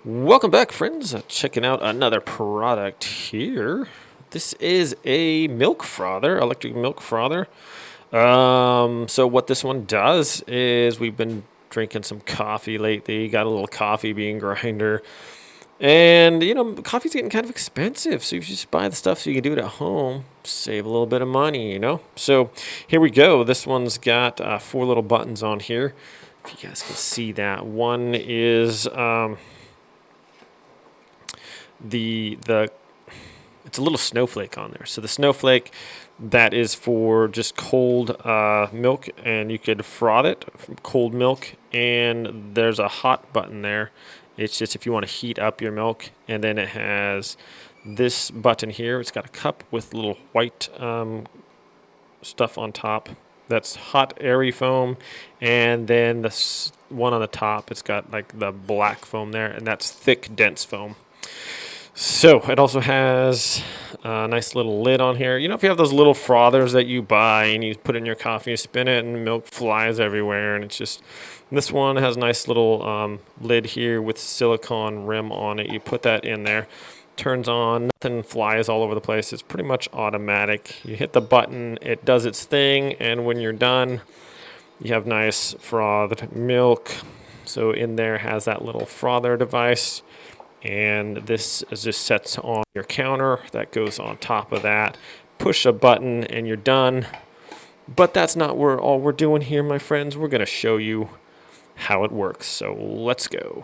Welcome back, friends. Checking out another product here. This is a milk frother, electric milk frother. So what this one does is we've been drinking some coffee lately. Got a little coffee bean grinder, and coffee's getting kind of expensive. So if you just buy the stuff so you can do it at home, save a little bit of money. So here we go. This one's got 4 little buttons on here. If you guys can see that, one is the it's a little snowflake on there. So the snowflake, that is for just cold milk, and you could froth it from cold milk. And there's a hot button there. It's just if you want to heat up your milk. And then it has this button here. It's got a cup with little white stuff on top. That's hot airy foam. And then the one on the top, it's got like the black foam there, and that's thick dense foam. So it also has a nice little lid on here. If you have those little frothers that you buy and you put in your coffee, you spin it, and milk flies everywhere. And it's just, this one has a nice little lid here with silicone rim on it. You put that in there, turns on, nothing flies all over the place. It's pretty much automatic. You hit the button, it does its thing, and when you're done, you have nice frothed milk. So in there has that little frother device. And this is just sets on your counter. That goes on top of that. Push a button and you're done. But that's not all we're doing here, my friends. We're going to show you how it works. So let's go.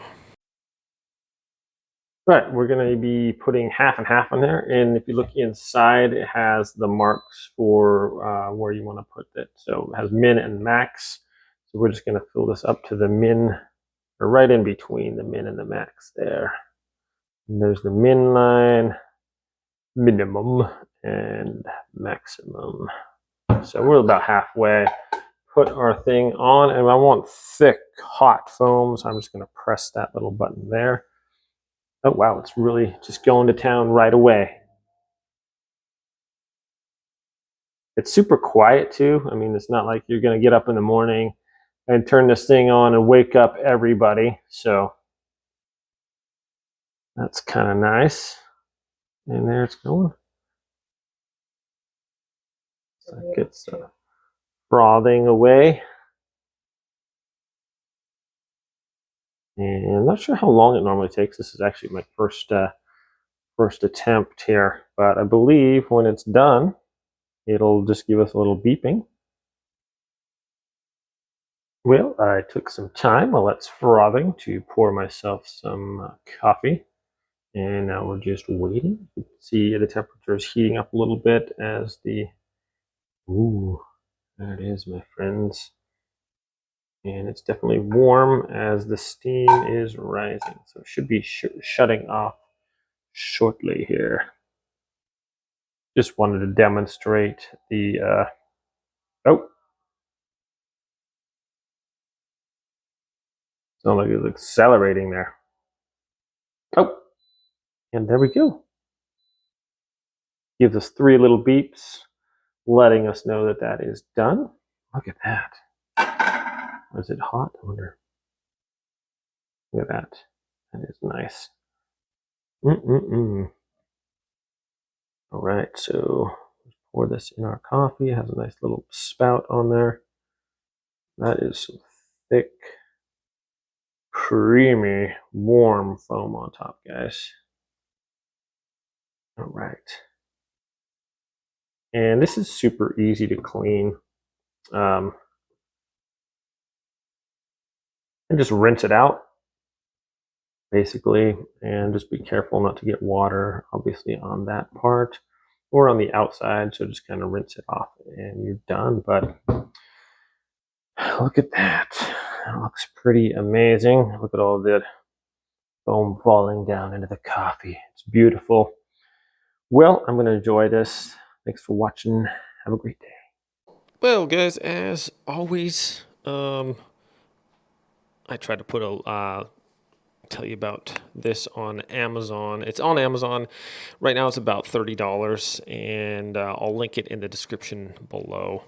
Right, we're going to be putting half and half on there. And if you look inside, it has the marks for where you want to put it. So it has min and max. So we're just going to fill this up to the min, or right in between the min and the max there. And there's the min line, minimum, and maximum. So we're about halfway. Put our thing on, and I want thick, hot foam, so I'm just going to press that little button there. Oh, wow, it's really just going to town right away. It's super quiet, too. I mean, it's not like you're going to get up in the morning and turn this thing on and wake up everybody. So that's kind of nice. And there it's going. So it gets frothing away. And I'm not sure how long it normally takes. This is actually my first attempt here, but I believe when it's done, it'll just give us a little beeping. Well, I took some time while it's frothing to pour myself some coffee, and now we're just waiting. You can see the temperature is heating up a little bit as the, ooh, there it is, my friends. And it's definitely warm as the steam is rising, so it should be shutting off shortly here. Just wanted to demonstrate the oh, sounds like it's accelerating there. Oh, and there we go. Gives us 3 little beeps, letting us know that that is done. Look at that. Is it hot? I wonder. Look at that. That is nice. All right, so pour this in our coffee. It has a nice little spout on there. That is some thick, creamy, warm foam on top, guys. All right. And this is super easy to clean. And just rinse it out, basically, and just be careful not to get water, obviously, on that part or on the outside. So just kind of rinse it off and you're done. But look at that. That looks pretty amazing. Look at all the foam falling down into the coffee. It's beautiful. Well, I'm going to enjoy this. Thanks for watching. Have a great day. Well, guys, as always, I try to put tell you about this on Amazon. It's on Amazon right now. It's about $30, and I'll link it in the description below.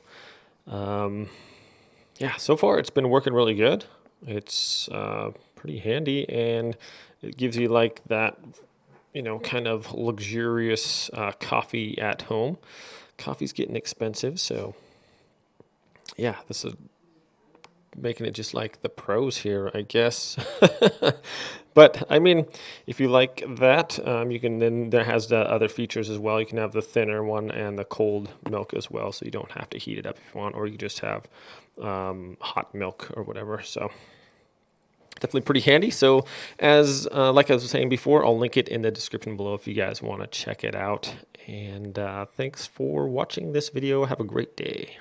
Yeah, so far it's been working really good. It's pretty pretty handy, and it gives you like that, kind of luxurious coffee at home. Coffee's getting expensive, so yeah, this is making it just like the pros here, I guess. But I mean, if you like that, you can then there has the other features as well. You can have the thinner one and the cold milk as well, so you don't have to heat it up if you want, or you just have hot milk or whatever. So definitely pretty handy. So as like I was saying before, I'll link it in the description below if you guys want to check it out. And thanks for watching this video. Have a great day.